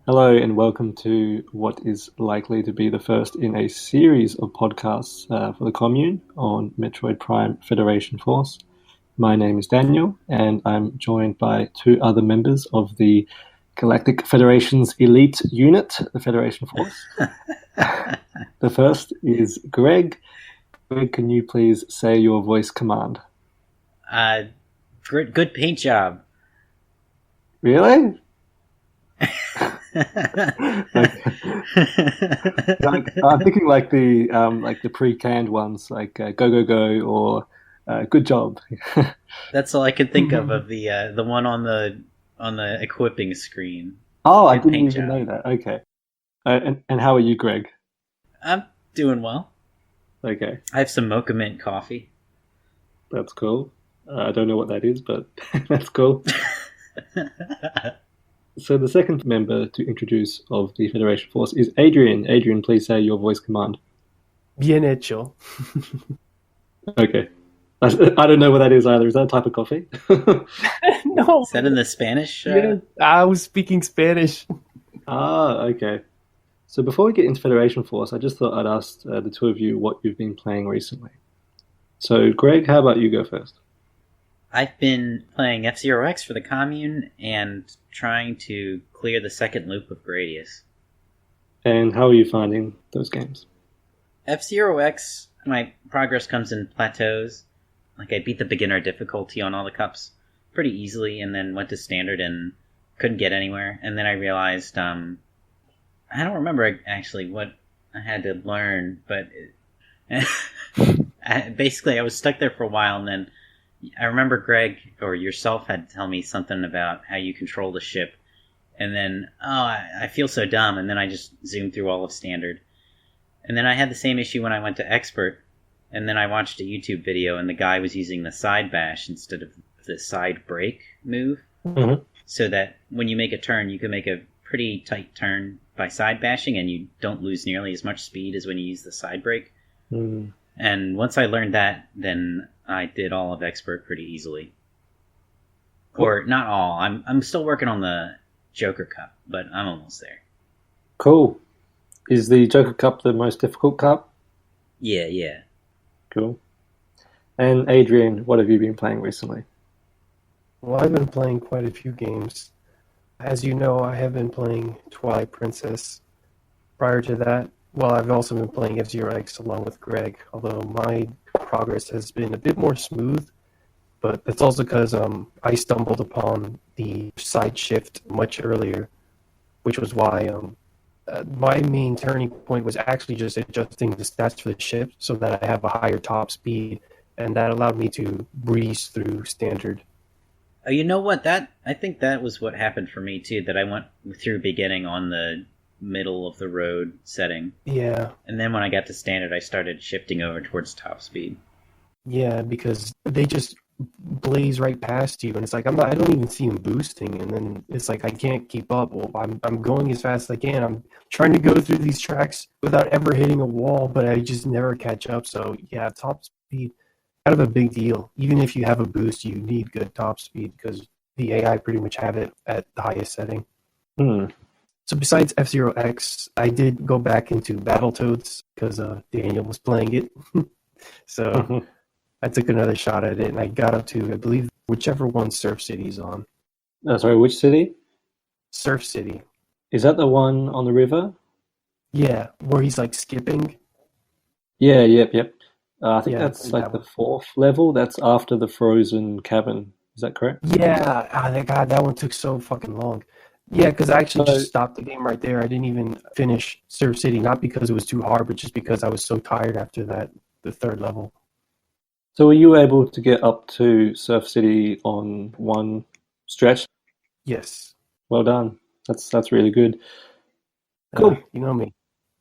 Hello and welcome to what is likely to be the first in a series of podcasts for the Commune on Metroid Prime Federation Force. My name is Daniel, and I'm joined by two other members of the Galactic Federation's elite unit, the Federation Force. The first is Greg. Greg, can you please say your voice command? Uh, good paint job. Really? I'm thinking like the pre-canned ones, like "Go Go Go" or "Good Job." That's all I could think of the one on the equipping screen. Oh, I Good didn't paint even job. know that. Okay. And how are you, Greg? I'm doing well. Okay, I have some mocha mint coffee. that's cool. I don't know what that is, but that's cool. So the second member to introduce of the Federation Force is Adrian. Adrian, please say your voice command. Bien hecho. Okay. I don't know what that is either. Is that a type of coffee? No, Is that in the Spanish? yeah, I was speaking Spanish. Ah, okay. So before we get into Federation Force, I just thought I'd ask the two of you what you've been playing recently. So, Greg, how about you go first? I've been playing F-Zero X for the Commune and trying to clear the second loop of Gradius. And how are you finding those games? F-Zero X, my progress comes in plateaus. Like, I beat the beginner difficulty on all the cups pretty easily, and then went to standard and couldn't get anywhere. And then I realized, I don't remember actually what I had to learn, but basically I was stuck there for a while, and then I remember Greg or yourself had to tell me something about how you control the ship, and then, I feel so dumb, and then I just zoomed through all of standard. And then I had the same issue when I went to expert, and then I watched a YouTube video, and the guy was using the side bash instead of the side brake move, Mm-hmm. so that when you make a turn, you can make a pretty tight turn by side bashing, and you don't lose nearly as much speed as when you use the side brake. Mm. And once I learned that, then I did all of expert pretty easily. Cool. Or not all. I'm still working on the Joker Cup, but I'm almost there. Cool. Is the Joker Cup the most difficult cup? Yeah. Cool. And Adrian, what have you been playing recently? Well, I've been playing quite a few games. As you know, I have been playing Twilight Princess. Prior to that, well, I've also been playing F-Zero X along with Greg, although my progress has been a bit more smooth, but that's also because I stumbled upon the side shift much earlier, which was why my main turning point was actually just adjusting the stats for the ship so that I have a higher top speed, and that allowed me to breeze through standard. Oh, you know what? I think that was what happened for me too. That I went through beginning on the middle of the road setting, Yeah, and then when I got to standard, I started shifting over towards top speed. yeah, because they just blaze right past you, and it's like I don't even see them boosting, and then it's like I can't keep up. Well, I'm going as fast as I can. I'm trying to go through these tracks without ever hitting a wall, but I just never catch up. So yeah, top speed, kind of a big deal. Even if you have a boost, you need good top speed because the AI pretty much have it at the highest setting. Hmm. So besides F-Zero X, I did go back into Battletoads because Daniel was playing it. So I took another shot at it, and I got up to, I believe, whichever one Surf City's on. Sorry, which city? Surf City. Is that the one on the river? Yeah, where he's like skipping. Yeah, yep. I think Yeah, that's like that the one. fourth level. That's after the frozen cabin. Is that correct? Yeah, that one took so fucking long. Yeah, because I actually So, just stopped the game right there. I didn't even finish Surf City, not because it was too hard, but just because I was so tired after that, the third level. so were you able to get up to Surf City on one stretch? Yes. Well done. That's really good. Cool. You know me.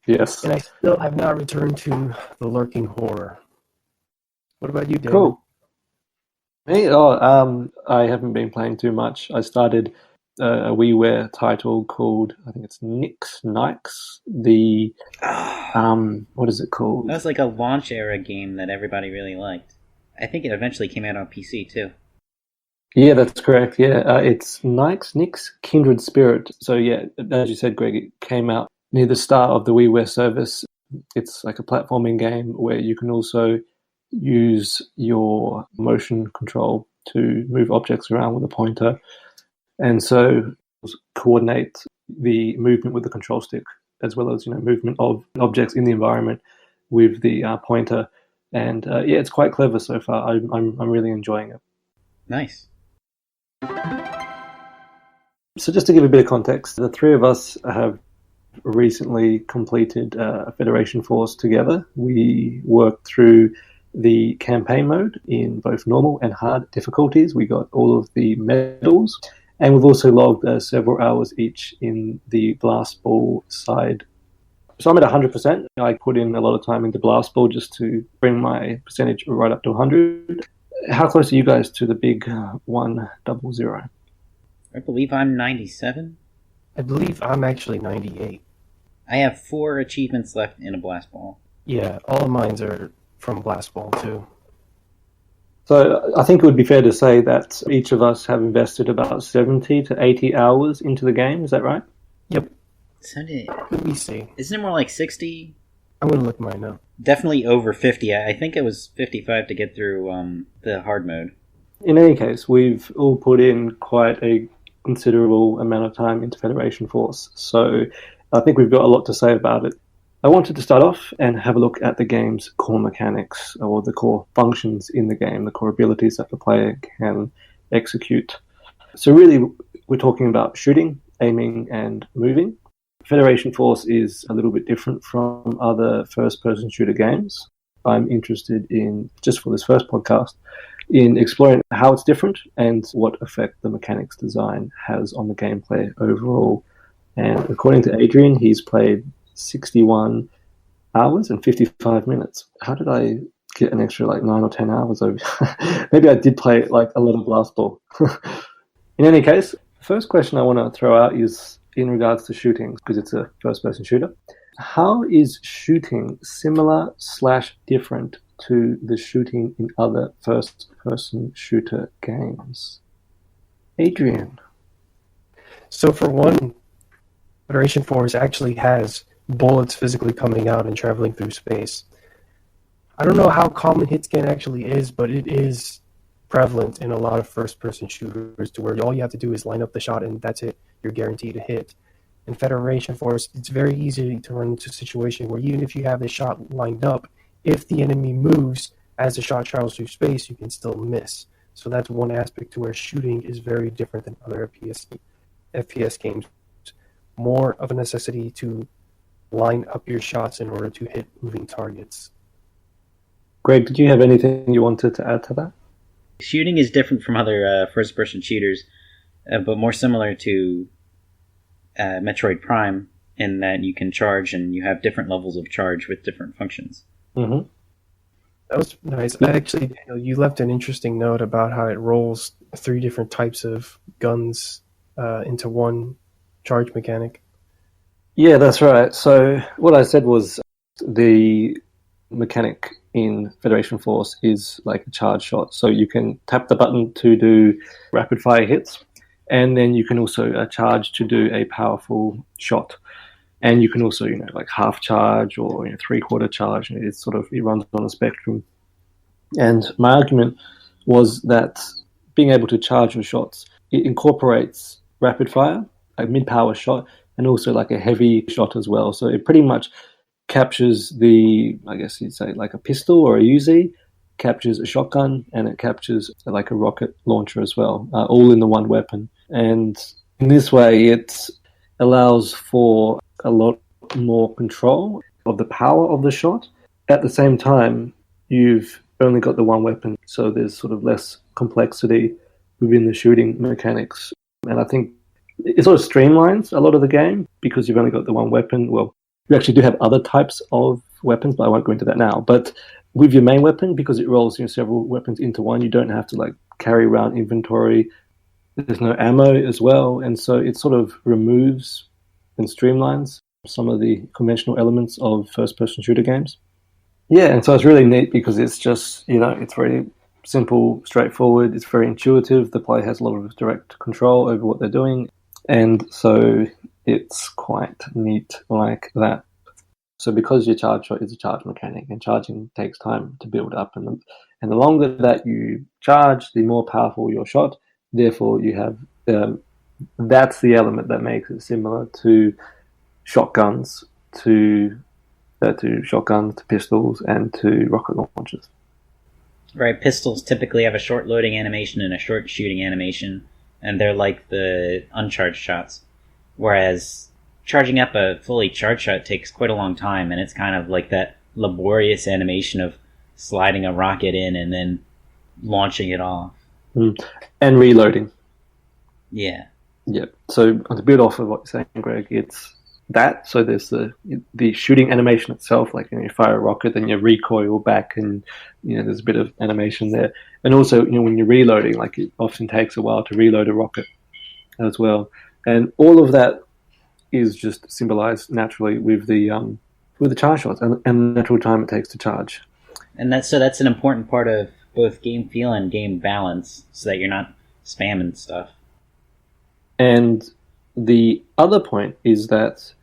Yes. And I still have not returned to the Lurking Horror. What about you, Daniel? Cool. Me? I haven't been playing too much. I started a WiiWare title called, I think it's Nix Nikes. The what is it That called? was like a launch era game that everybody really liked. I think it eventually came out on PC too. Yeah, that's correct. Yeah, it's Nyx Kindred Spirit. So yeah, as you said, Greg, it came out near the start of the WiiWare service. It's like a platforming game where you can also use your motion control to move objects around with a pointer, and so coordinate the movement with the control stick as well as movement of objects in the environment with the pointer. And yeah, it's quite clever so far. I'm really enjoying it. Nice. So just to give a bit of context, the three of us have recently completed Federation Force together. We worked through the campaign mode in both normal and hard difficulties. We got all of the medals, and we've also logged several hours each in the Blast Ball side. So I'm at 100%. I put in a lot of time into Blast Ball just to bring my percentage right up to 100. How close are you guys to the big 100? I believe I'm 97. I believe I'm actually 98. I have 4 achievements left in a Blast Ball. Yeah, all of mine are from Blast Ball too. So I think it would be fair to say that each of us have invested about 70 to 80 hours into the game. Is that right? Yep. Let me see. Isn't it more like 60? I'm going to look mine up. Definitely over 50. I think it was 55 to get through the hard mode. In any case, we've all put in quite a considerable amount of time into Federation Force, so I think we've got a lot to say about it. I wanted to start off and have a look at the game's core mechanics, or the core functions in the game, the core abilities that the player can execute. So really, we're talking about shooting, aiming, and moving. Federation Force is a little bit different from other first-person shooter games. I'm interested in, just for this first podcast, in exploring how it's different and what effect the mechanics design has on the gameplay overall. And according to Adrian, he's played 61 hours and 55 minutes. How did I get an extra 9 or 10 hours over? Maybe I did play a lot of Blast Ball. In any case, the first question I want to throw out is in regards to shooting, because it's a first-person shooter. How is shooting similar/different to the shooting in other first-person shooter games? Adrian. So for one, Federation Force actually has bullets physically coming out and traveling through space. I don't know how common hit scan actually is, but it is prevalent in a lot of first-person shooters to where all you have to do is line up the shot and that's it. You're guaranteed a hit. In Federation Force, it's very easy to run into a situation where even if you have the shot lined up, if the enemy moves as the shot travels through space, you can still miss. So that's one aspect to where shooting is very different than other FPS games. More of a necessity to line up your shots in order to hit moving targets. Greg, did you have anything you wanted to add to that? Shooting is different from other first-person shooters, but more similar to Metroid Prime in that you can charge and you have different levels of charge with different functions. Mm-hmm. That was nice. Actually, you left an interesting note about how it rolls 3 different types of guns into one charge mechanic. Yeah, that's right. So what I said was the mechanic in Federation Force is like a charge shot. So you can tap the button to do rapid fire hits, and then you can also charge to do a powerful shot. And you can also, half charge or 3/4 charge. It runs on a spectrum. And my argument was that being able to charge your shots, it incorporates rapid fire, a mid-power shot, and also a heavy shot as well. So it pretty much captures I guess you'd say a pistol or a Uzi, captures a shotgun, and it captures a rocket launcher as well, all in the one weapon. And in this way, it allows for a lot more control of the power of the shot. At the same time, you've only got the one weapon, so there's less complexity within the shooting mechanics. And I think it streamlines a lot of the game because you've only got the one weapon. Well, you actually do have other types of weapons, but I won't go into that now. But with your main weapon, because it rolls several weapons into one, you don't have to carry around inventory. There's no ammo as well, and so it removes and streamlines some of the conventional elements of first-person shooter games. Yeah, and so it's really neat because it's just, it's very simple, straightforward. It's very intuitive. The player has a lot of direct control over what they're doing, and so it's quite neat like that. So because your charge shot is a charge mechanic, and charging takes time to build up, and the longer that you charge, the more powerful your shot. Therefore, you have that's the element that makes it similar to shotguns, to pistols, and to rocket launchers. Right, pistols typically have a short loading animation and a short shooting animation, and they're like the uncharged shots. Whereas charging up a fully charged shot takes quite a long time, and it's kind of like that laborious animation of sliding a rocket in and then launching it off. And reloading. Yeah. Yep. So to build off of what you're saying, Greg, it's that. So there's the shooting animation itself, like you fire a rocket, then you recoil back, and there's a bit of animation there. And also, when you're reloading, like it often takes a while to reload a rocket as well. And all of that is just symbolized naturally with the charge shots and the natural time it takes to charge. And that's an important part of both game feel and game balance, so that you're not spamming stuff. And the other point is that,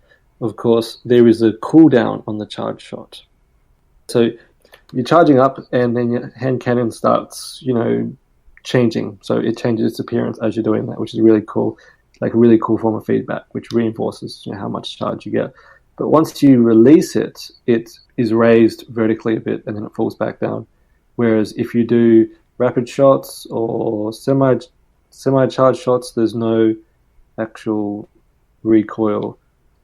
of course, there is a cooldown on the charge shot. So you're charging up, and then your hand cannon starts, changing. So it changes its appearance as you're doing that, which is really cool. Like a really cool form of feedback, which reinforces how much charge you get. But once you release it, it is raised vertically a bit, and then it falls back down. Whereas if you do rapid shots or semi-charged shots, there's no actual recoil.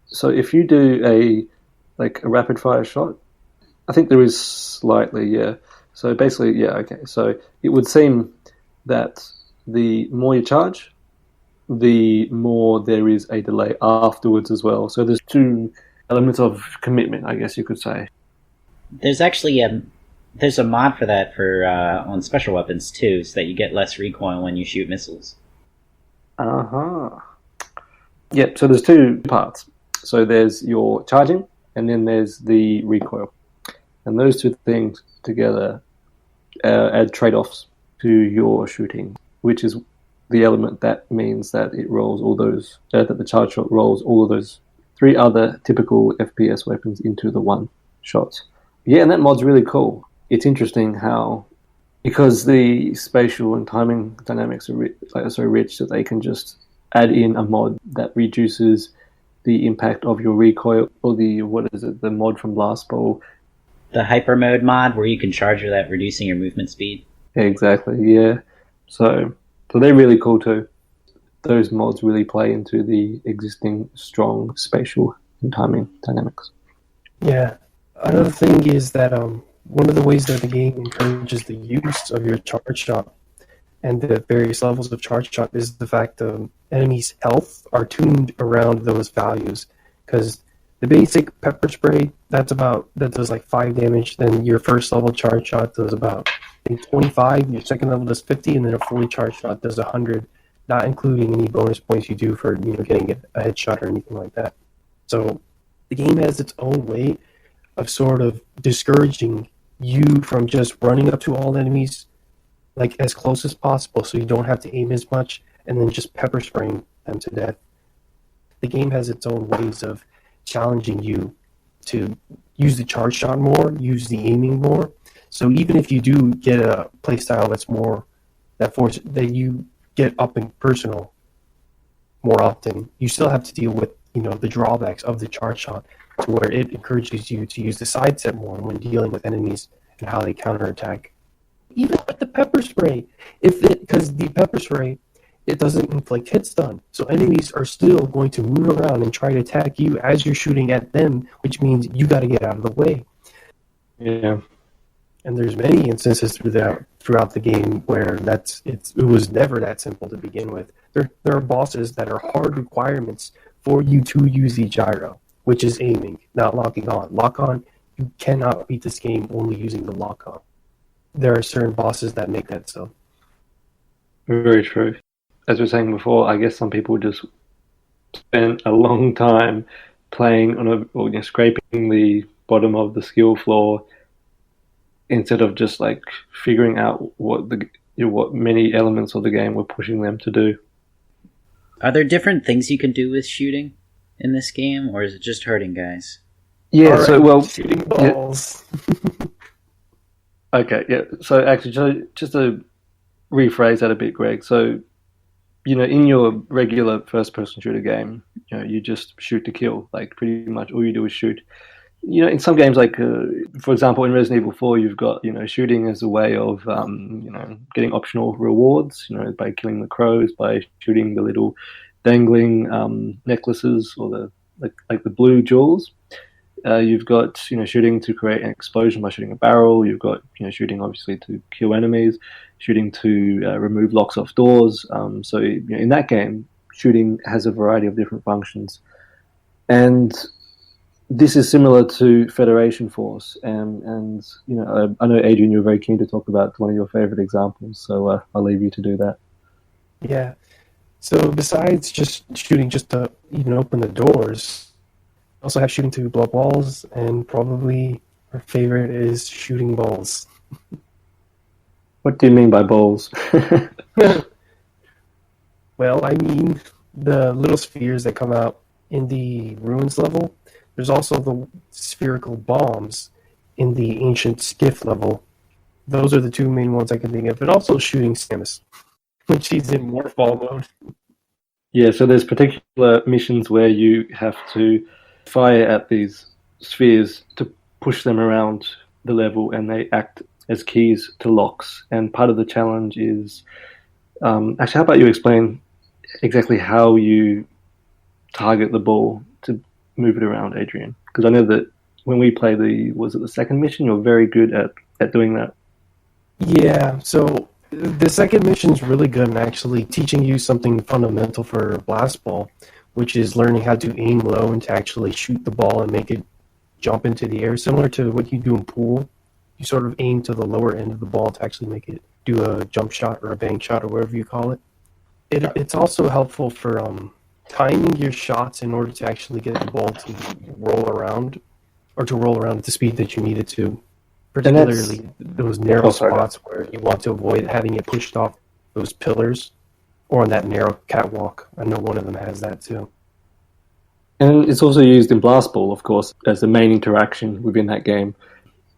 So if you do a rapid fire shot, I think there is slightly, yeah. So basically, yeah, okay. So it would seem that the more you charge, the more there is a delay afterwards as well. So there's two elements of commitment, I guess you could say. There's actually there's a mod for that on special weapons too, so that you get less recoil when you shoot missiles. Yep, so there's two parts. So there's your charging, and then there's the recoil. And those two things together add trade-offs to your shooting, which is the element that means that it rolls all those, that the charge shot rolls all of those three other typical FPS weapons into the one shot. Yeah, and that mod's really cool. It's interesting how, because the spatial and timing dynamics are so rich, that they can just add in a mod that reduces the impact of your recoil, or the mod from Blast Bowl. The hyper mode mod, where you can charge without reducing your movement speed. Exactly, yeah. So they're really cool too. Those mods really play into the existing strong spatial and timing dynamics. Yeah. Another thing is that one of the ways that the game encourages the use of your charge shot and the various levels of charge shot is the fact that enemies' health are tuned around those values. Because the basic pepper spray, that does like 5 damage. Then your first level charge shot does about, I think, 25. Your second level does 50, and then a fully charged shot does 100, not including any bonus points you do for getting a headshot or anything like that. So the game has its own way of sort of discouraging you from just running up to all enemies like as close as possible, so you don't have to aim as much, and then just pepper spraying them to death. The game has its own ways of challenging you to use the charge shot more, use the aiming more. So even if you do get a playstyle that's more that you get up and personal more often, you still have to deal with the drawbacks of the charge shot, to where it encourages you to use the side step more when dealing with enemies and how they counterattack. Even with the pepper spray, because the pepper spray, it doesn't inflict hit stun, so enemies are still going to move around and try to attack you as you're shooting at them, which means you got to get out of the way. Yeah. And there's many instances throughout the game where it was never that simple to begin with. There are bosses that are hard requirements for you to use the gyro, which is aiming, not locking on. Lock on, you cannot beat this game only using the lock on. There are certain bosses that make that so. Very true. As we were saying before, I guess some people just spend a long time playing scraping the bottom of the skill floor, instead of just like figuring out what many elements of the game were pushing them to do. Are there different things you can do with shooting in this game, or is it just hurting guys? Yeah, All so right, well, shooting balls. okay, yeah. So actually, just to rephrase that a bit, Greg. So in your regular first-person shooter game, you just shoot to kill. Like pretty much all you do is shoot. In some games, like for example, in Resident Evil 4, you've got shooting as a way of getting optional rewards. By killing the crows, by shooting the little dangling necklaces or the like the blue jewels. You've got shooting to create an explosion by shooting a barrel. You've got shooting obviously to kill enemies, shooting to remove locks off doors. So in that game, shooting has a variety of different functions, and this is similar to Federation Force. And I know Adrian, you're very keen to talk about one of your favorite examples, so I'll leave you to do that. Yeah. So besides just shooting just to even open the doors, also have shooting to blow up walls, and probably our favorite is shooting balls. What do you mean by balls? Well, I mean the little spheres that come out in the ruins level. There's also the spherical bombs in the ancient skiff level. Those are the two main ones I can think of, but also shooting Samus when she's in Morphball mode. Yeah, so there's particular missions where you have to fire at these spheres to push them around the level, and they act as keys to locks. And part of the challenge is actually, how about you explain exactly how you target the ball to move it around, Adrian? Because I know that when we play the second mission, you're very good at doing that. Yeah, so the second mission is really good in actually teaching you something fundamental for blast ball, which is learning how to aim low and to actually shoot the ball and make it jump into the air, similar to what you do in pool. You sort of aim to the lower end of the ball to actually make it do a jump shot or a bank shot or whatever you call it. It's also helpful for timing your shots in order to actually get the ball to roll around, or to roll around at the speed that you need it to. Particularly those narrow spots where you want to avoid having it pushed off those pillars or on that narrow catwalk. I know one of them has that too. And it's also used in Blast Ball, of course, as the main interaction within that game.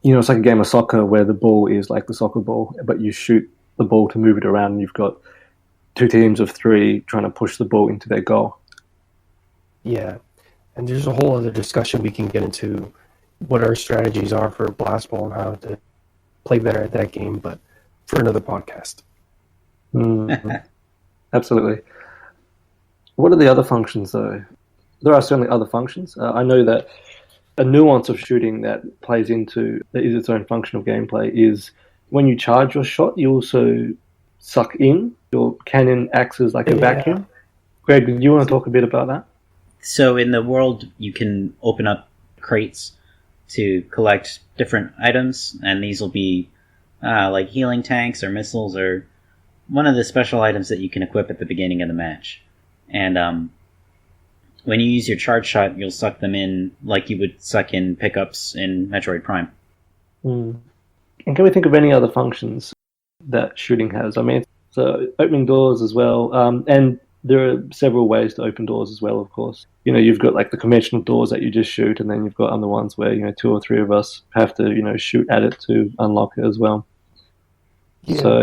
It's like a game of soccer where the ball is like the soccer ball, but you shoot the ball to move it around, and you've got two teams of three trying to push the ball into their goal. Yeah, and there's a whole other discussion we can get into what our strategies are for Blast Ball and how to play better at that game, but for another podcast. Absolutely. What are the other functions, though? There are certainly other functions. I know that a nuance of shooting that plays into, that is its own function of gameplay, is when you charge your shot, you also suck in. Your cannon acts as like a vacuum. Greg, do you want to talk a bit about that? So in the world, you can open up crates to collect different items, and these will be like healing tanks or missiles or one of the special items that you can equip at the beginning of the match. And when you use your charge shot, you'll suck them in like you would suck in pickups in Metroid Prime. And can we think of any other functions that shooting has? I mean, so opening doors as well, and there are several ways to open doors as well, of course. You've got like the conventional doors that you just shoot, and then you've got other ones where, two or three of us have to, shoot at it to unlock it as well. Yeah. So,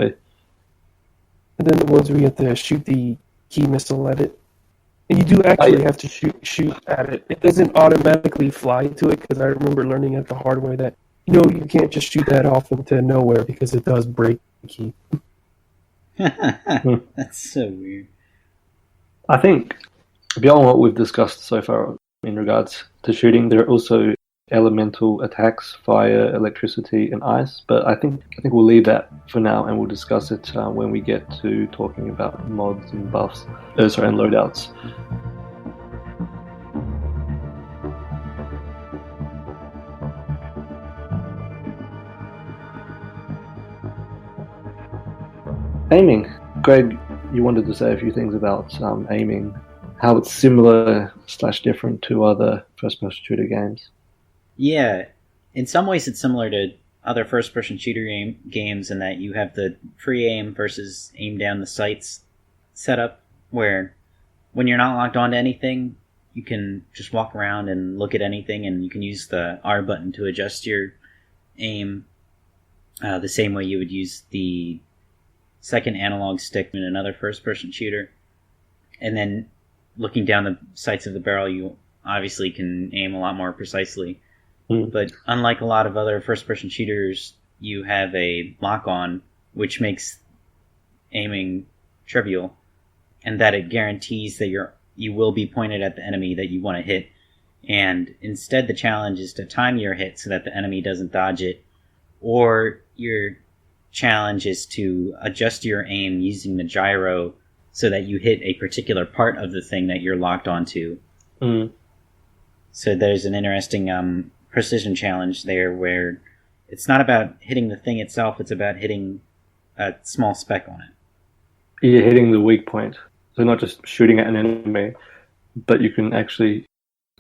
and then the ones where you have to shoot the key missile at it. And you do actually have to shoot at it. It doesn't automatically fly to it, because I remember learning at the hard way that, you can't just shoot that off into nowhere because it does break the key. That's so weird. I think beyond what we've discussed so far in regards to shooting, there are also elemental attacks, fire, electricity, and ice. But I think we'll leave that for now, and we'll discuss it when we get to talking about mods and buffs, and loadouts. Aiming. Greg, you wanted to say a few things about aiming, how it's similar / different to other first-person shooter games. Yeah, in some ways it's similar to other first-person shooter games in that you have the free aim versus aim down the sights setup, where when you're not locked onto anything, you can just walk around and look at anything, and you can use the R button to adjust your aim the same way you would use the second analog stick in another first-person shooter. And then looking down the sights of the barrel, you obviously can aim a lot more precisely. But unlike a lot of other first-person shooters, you have a lock-on, which makes aiming trivial, and that it guarantees that you will be pointed at the enemy that you want to hit. And instead, the challenge is to time your hit so that the enemy doesn't dodge it, or your challenge is to adjust your aim using the gyro so that you hit a particular part of the thing that you're locked onto. So there's an interesting precision challenge there where it's not about hitting the thing itself, it's about hitting a small speck on it. You're hitting the weak point. So not just shooting at an enemy, but you can actually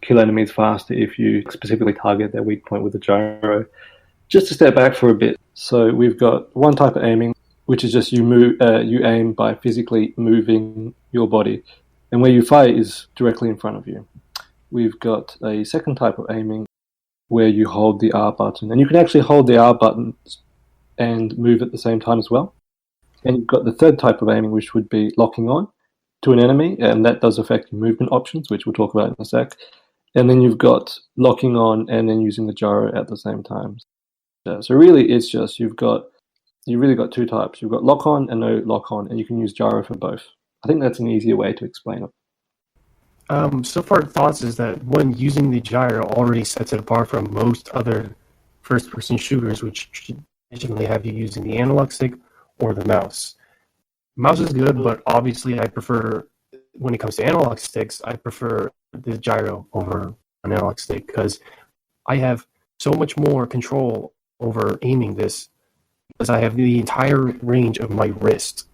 kill enemies faster if you specifically target their weak point with the gyro. Just to step back for a bit. So we've got one type of aiming, which is just you aim by physically moving your body, and where you fire is directly in front of you. We've got a second type of aiming where you hold the R button, and you can actually hold the R button and move at the same time as well. And you've got the third type of aiming, which would be locking on to an enemy, and that does affect your movement options, which we'll talk about in a sec. And then you've got locking on and then using the gyro at the same time. So really, it's just you've really got two types. You've got lock on and no lock on, and you can use gyro for both. I think that's an easier way to explain it. So far, thoughts is that when using the gyro already sets it apart from most other first-person shooters, which traditionally have you using the analog stick or the mouse. Mouse is good, but obviously I prefer, when it comes to analog sticks, I prefer the gyro over an analog stick because I have so much more control over aiming this because I have the entire range of my wrist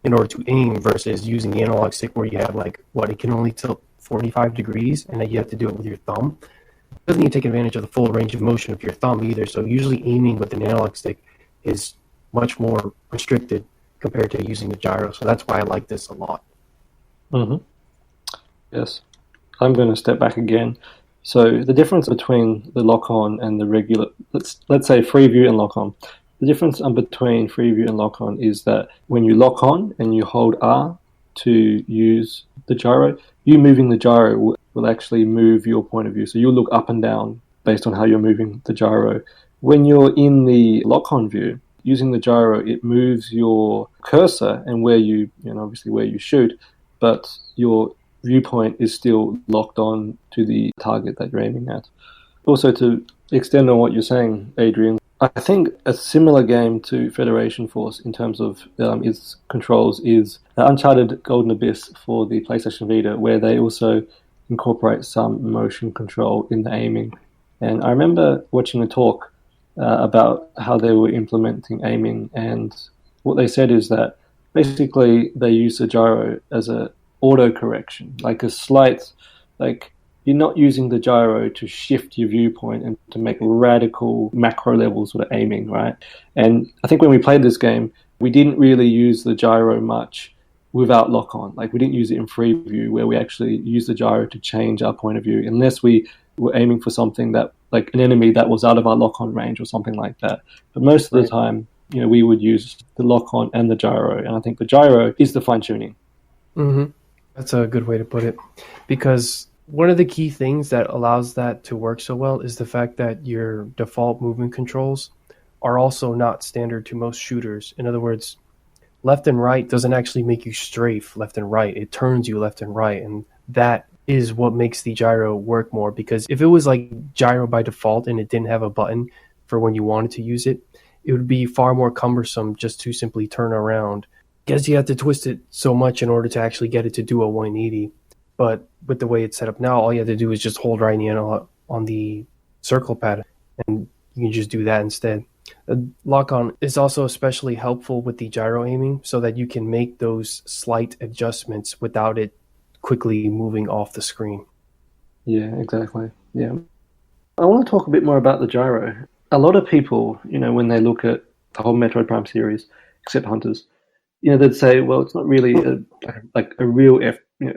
in order to aim versus using the analog stick where you have it can only tilt 45 degrees and then you have to do it with your thumb. It doesn't even take advantage of the full range of motion of your thumb either, so usually aiming with an analog stick is much more restricted compared to using the gyro, so that's why I like this a lot. Yes. I'm going to step back again. So the difference between the lock-on and the regular, let's say free view and lock-on. The difference between free view and lock-on is that when you lock on and you hold R to use the gyro, you moving the gyro will actually move your point of view. So you'll look up and down based on how you're moving the gyro. When you're in the lock-on view, using the gyro, it moves your cursor and obviously where you shoot, but your viewpoint is still locked on to the target that you're aiming at. Also, to extend on what you're saying, Adrian, I think a similar game to Federation Force in terms of its controls is Uncharted Golden Abyss for the PlayStation Vita, where they also incorporate some motion control in the aiming. And I remember watching a talk about how they were implementing aiming, and what they said is that basically they use the gyro as a auto correction, like a slight, you're not using the gyro to shift your viewpoint and to make radical macro level sort of aiming, right? And I think when we played this game, we didn't really use the gyro much without lock on. We didn't use it in free view where we actually use the gyro to change our point of view, unless we were aiming for something that, like an enemy that was out of our lock on range or something like that. But most of the time, we would use the lock on and the gyro. And I think the gyro is the fine tuning. Mm-hmm. That's a good way to put it, because one of the key things that allows that to work so well is the fact that your default movement controls are also not standard to most shooters. In other words, left and right doesn't actually make you strafe left and right. It turns you left and right, and that is what makes the gyro work more, because if it was like gyro by default and it didn't have a button for when you wanted to use it, it would be far more cumbersome just to simply turn around. Because you have to twist it so much in order to actually get it to do a 180. But with the way it's set up now, all you have to do is just hold right on the circle pad, and you can just do that instead. Lock-on is also especially helpful with the gyro aiming, so that you can make those slight adjustments without it quickly moving off the screen. Yeah, exactly. Yeah. I want to talk a bit more about the gyro. a lot of people, when they look at the whole Metroid Prime series, except hunters, they'd say, well, it's not really like a real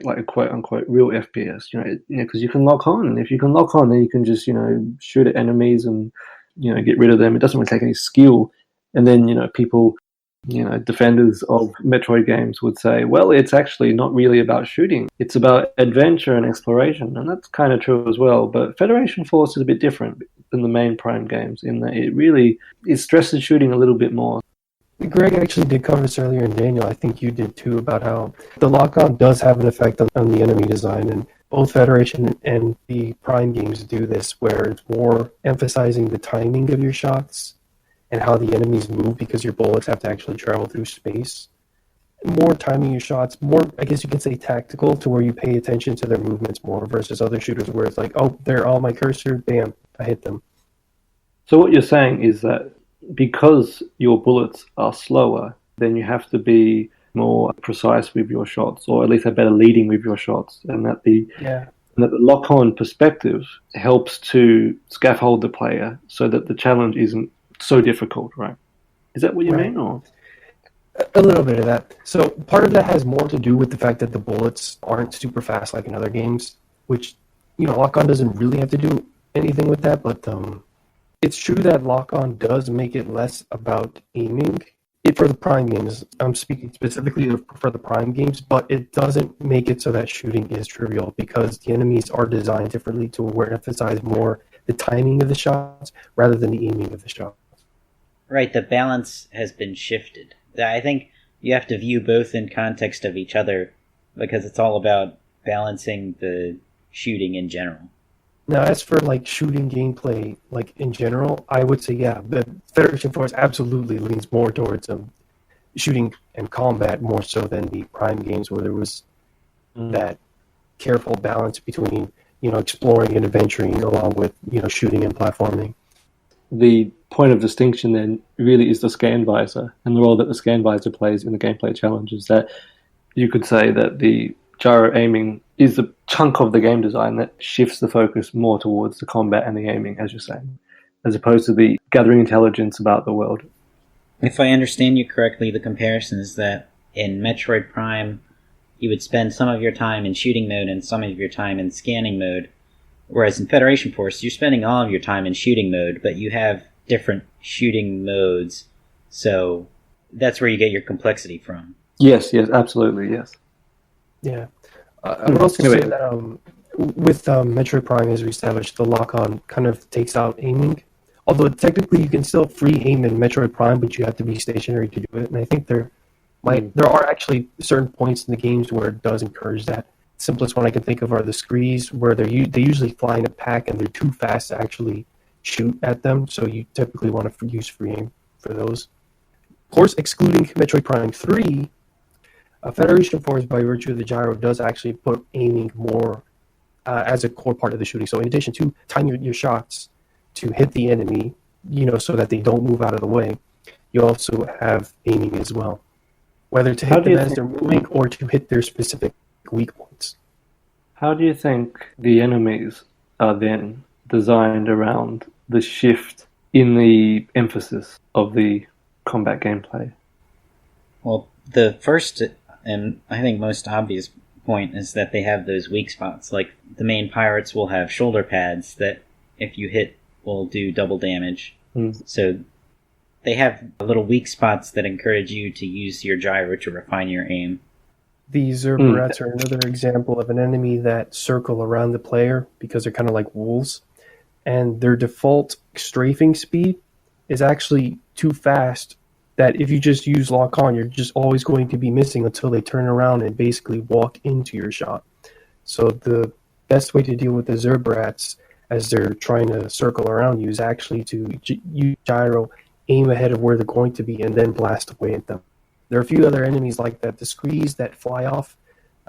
like a quote unquote real FPS, because you can lock on, and if you can lock on, then you can just shoot at enemies and get rid of them. It doesn't really take any skill, and then people, defenders of Metroid games would say, well, it's actually not really about shooting; it's about adventure and exploration, and that's kind of true as well. But Federation Force is a bit different than the main Prime games in that it stresses shooting a little bit more. Greg actually did cover this earlier, and Daniel, I think you did too, about how the lock-on does have an effect on the enemy design, and both Federation and the Prime games do this, where it's more emphasizing the timing of your shots and how the enemies move, because your bullets have to actually travel through space. More timing your shots, more, I guess you could say, tactical, to where you pay attention to their movements more, versus other shooters where it's like, oh, they're on my cursor, bam, I hit them. So what you're saying is that because your bullets are slower, then you have to be more precise with your shots, or at least have better leading with your shots, and that the lock-on perspective helps to scaffold the player so that the challenge isn't so difficult, right? Is that what you mean, or? A little bit of that. So part of that has more to do with the fact that the bullets aren't super fast like in other games, which, lock-on doesn't really have to do anything with that, but it's true that lock-on does make it less about aiming. For the Prime games, I'm speaking specifically for the Prime games, but it doesn't make it so that shooting is trivial, because the enemies are designed differently to where it emphasizes more the timing of the shots rather than the aiming of the shots. Right, the balance has been shifted. I think you have to view both in context of each other, because it's all about balancing the shooting in general. Now, as for shooting gameplay, in general, I would say the Federation Force absolutely leans more towards shooting and combat more so than the Prime games, where there was that careful balance between exploring and adventuring along with shooting and platforming. The point of distinction then really is the scan visor and the role that the scan visor plays in the gameplay challenge. Is that you could say that the gyro aiming is the chunk of the game design that shifts the focus more towards the combat and the aiming, as you're saying, as opposed to the gathering intelligence about the world. If I understand you correctly, the comparison is that in Metroid Prime, you would spend some of your time in shooting mode and some of your time in scanning mode, whereas in Federation Force, you're spending all of your time in shooting mode, but you have different shooting modes, so that's where you get your complexity from. Yes, absolutely, yes. Yeah. I would also say that with Metroid Prime, as we established, the lock-on kind of takes out aiming. Although technically you can still free aim in Metroid Prime, but you have to be stationary to do it. And I think there are actually certain points in the games where it does encourage that. The simplest one I can think of are the screes, where they usually fly in a pack and they're too fast to actually shoot at them. So you typically want to use free aim for those. Of course, excluding Metroid Prime 3, Federation Force, by virtue of the gyro, does actually put aiming more as a core part of the shooting. So in addition to timing your shots to hit the enemy, so that they don't move out of the way, you also have aiming as well. Whether to hit them as they're moving or to hit their specific weak points. How do you think the enemies are then designed around the shift in the emphasis of the combat gameplay? Well, the first and I think most obvious point is that they have those weak spots. Like the main pirates will have shoulder pads that if you hit will do double damage. So they have little weak spots that encourage you to use your gyro to refine your aim. The Zerberats are another example of an enemy that circle around the player because they're kind of like wolves, and their default strafing speed is actually too fast that if you just use lock on, you're just always going to be missing until they turn around and basically walk into your shot. So the best way to deal with the Zerberats as they're trying to circle around you is actually to use gyro, aim ahead of where they're going to be, and then blast away at them. There are a few other enemies like that. The screes that fly off,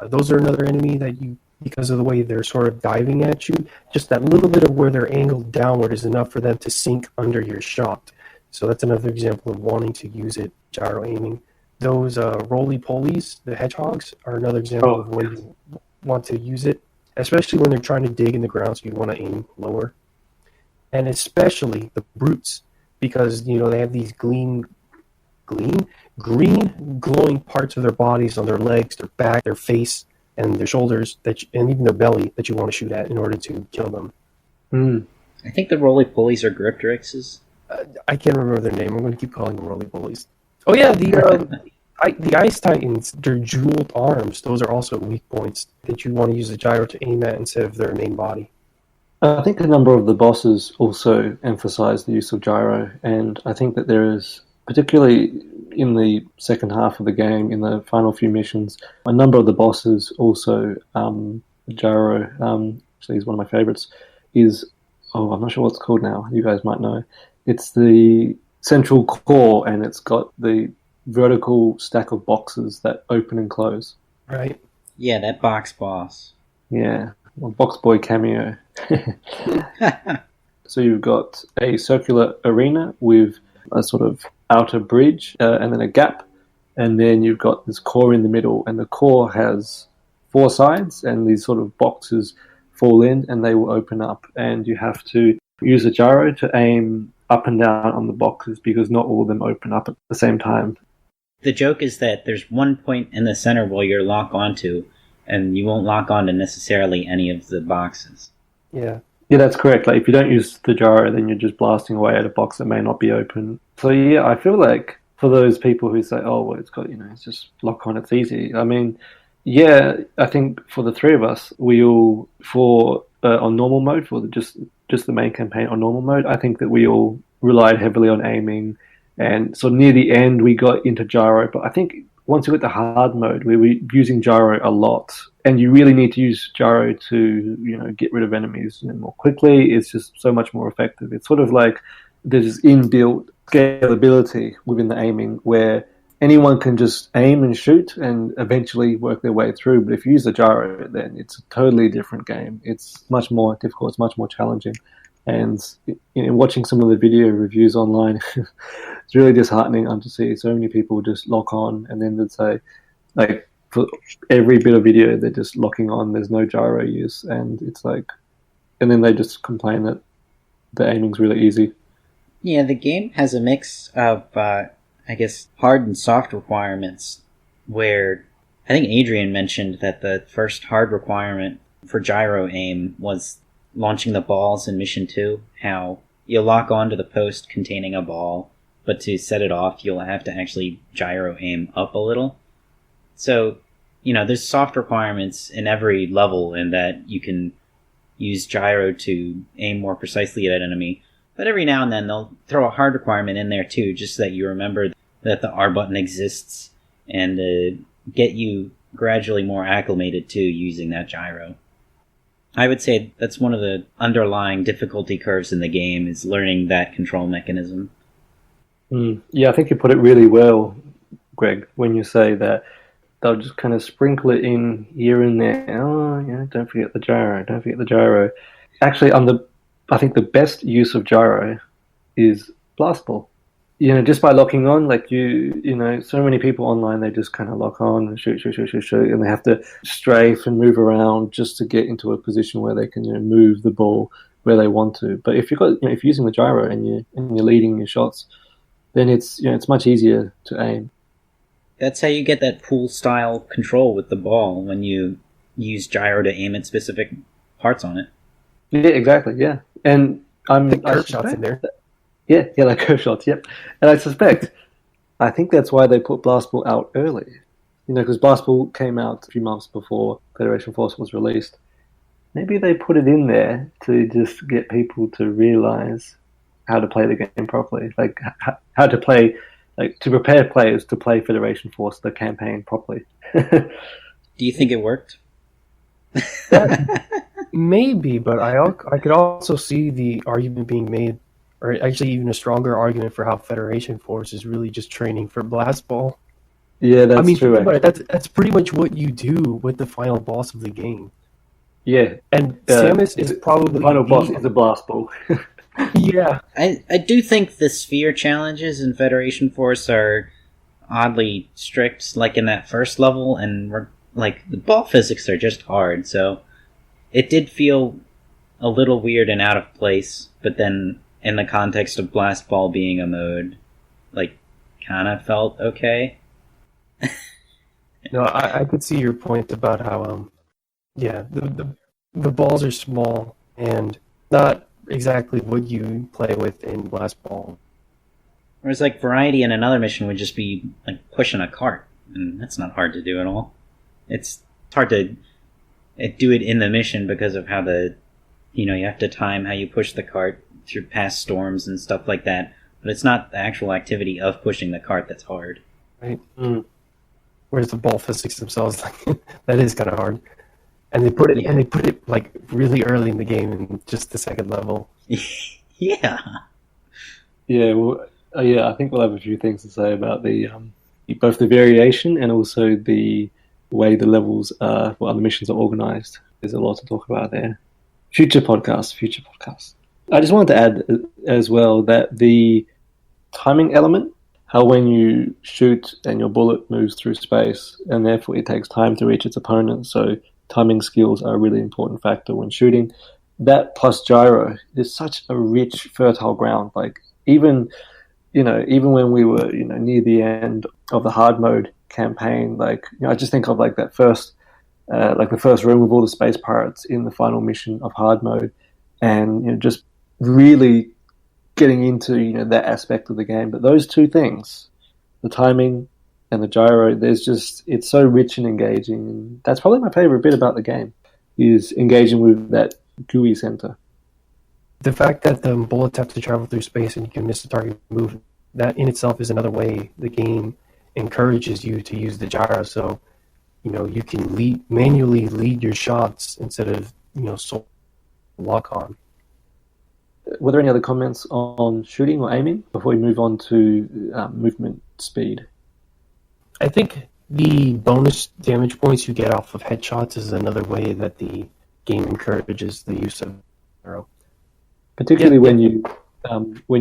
those are another enemy that you, because of the way they're sort of diving at you, just that little bit of where they're angled downward is enough for them to sink under your shot. So that's another example of wanting to use it, gyro aiming. Those roly-polies, the hedgehogs, are another example of when you want to use it, especially when they're trying to dig in the ground, so you want to aim lower. and especially the brutes, because they have these green glowing parts of their bodies on their legs, their back, their face, and their shoulders, and even their belly that you want to shoot at in order to kill them. I think the roly-polies are Griptrixes. I can't remember their name. I'm going to keep calling them roly-polies. Oh yeah, the Ice Titans, their jeweled arms, those are also weak points that you want to use the gyro to aim at instead of their main body. I think a number of the bosses also emphasize the use of gyro, and I think that there is, particularly in the second half of the game, in the final few missions, a number of the bosses also, gyro, actually is one of my favorites, is, I'm not sure what it's called now, you guys might know. It's the central core, and it's got the vertical stack of boxes that open and close. Right. Yeah, that box boss. Yeah, a box boy cameo. So you've got a circular arena with a sort of outer bridge and then a gap, and then you've got this core in the middle, and the core has 4 sides, and these sort of boxes fall in and they will open up, and you have to use a gyro to aim up and down on the boxes because not all of them open up at the same time. The joke is that there's one point in the center where you're lock onto, and you won't lock onto necessarily any of the boxes. Yeah. Yeah, that's correct. Like, if you don't use the gyro, then you're just blasting away at a box that may not be open. So yeah, I feel like for those people who say, oh, well, it's got, it's just lock on, it's easy. I mean, yeah, I think for the 3 of us, we all, on normal mode, for just the main campaign on normal mode, I think that we all relied heavily on aiming, and so near the end we got into gyro. But I think once you got the hard mode, we were using gyro a lot, and you really need to use gyro to get rid of enemies more quickly. It's just so much more effective. It's sort of like there's this inbuilt scalability within the aiming where anyone can just aim and shoot and eventually work their way through. But if you use the gyro, then it's a totally different game. It's much more difficult. It's much more challenging. And watching some of the video reviews online, it's really disheartening to see so many people just lock on, and then they'd say, like, for every bit of video, they're just locking on. There's no gyro use, and it's like, and then they just complain that the aiming's really easy. Yeah, the game has a mix of, I guess, hard and soft requirements, where I think Adrian mentioned that the first hard requirement for gyro aim was launching the balls in Mission 2, how you lock onto the post containing a ball, but to set it off, you'll have to actually gyro aim up a little. So, there's soft requirements in every level in that you can use gyro to aim more precisely at an enemy, but every now and then they'll throw a hard requirement in there too, just so that you remember that the R button exists and get you gradually more acclimated to using that gyro. I would say that's one of the underlying difficulty curves in the game, is learning that control mechanism. Yeah, I think you put it really well, Greg, when you say that they'll just kind of sprinkle it in here and there. Oh, don't forget the gyro, don't forget the gyro. Actually, I think the best use of gyro is blast ball. Just by locking on, like so many people online, they just kind of lock on and shoot, and they have to strafe and move around just to get into a position where they can move the ball where they want to. But if you've got if you're using the gyro and you're leading your shots, then it's it's much easier to aim. That's how you get that pool style control with the ball, when you use gyro to aim at specific parts on it. Yeah, exactly. Yeah, and the curve shots in there. Yeah, like curve shots, yep. And I think that's why they put Blast Ball out early. Because Blast Ball came out a few months before Federation Force was released. Maybe they put it in there to just get people to realize how to play the game properly. Like, how to play, like, to prepare players to play Federation Force, the campaign, properly. Do you think it worked? Maybe, but I could also see the argument being made, or actually even a stronger argument for how Federation Force is really just training for Blast Ball. Yeah, that's true. That's pretty much what you do with the final boss of the game. Yeah, and Samus is probably the final boss is a Blast Ball. Yeah, I do think the sphere challenges in Federation Force are oddly strict, like in that first level, and the ball physics are just hard. So it did feel a little weird and out of place, but then in the context of Blast Ball being a mode, like, kind of felt okay. No, I could see your point about how, the balls are small and not exactly what you play with in Blast Ball. Whereas, like, variety in another mission would just be, like, pushing a cart, and that's not hard to do at all. It's hard to do it in the mission because of how you have to time how you push the cart through past storms and stuff like that, but it's not the actual activity of pushing the cart that's hard. Right? Whereas the ball physics themselves, like, that is kind of hard. And they put it like really early in the game in just the second level. Yeah. Yeah, well, I think we'll have a few things to say about the both the variation and also the way the levels the missions are organized. There's a lot to talk about there. Future podcasts. I just wanted to add as well that the timing element, how when you shoot and your bullet moves through space and therefore it takes time to reach its opponent, so timing skills are a really important factor when shooting. That plus gyro is such a rich, fertile ground. Like even when we were near the end of the hard mode campaign, like I just think of like that first, like the first room with all the space pirates in the final mission of hard mode, and just really getting into that aspect of the game. But those two things, the timing and the gyro, it's so rich and engaging, and that's probably my favorite bit about the game, is engaging with that GUI center. The fact that the bullets have to travel through space and you can miss the target move, that in itself is another way the game encourages you to use the gyro, so you can manually lead your shots instead of solo lock on. Were there any other comments on shooting or aiming before we move on to movement speed? I think the bonus damage points you get off of headshots is another way that the game encourages the use of gyro. Particularly when you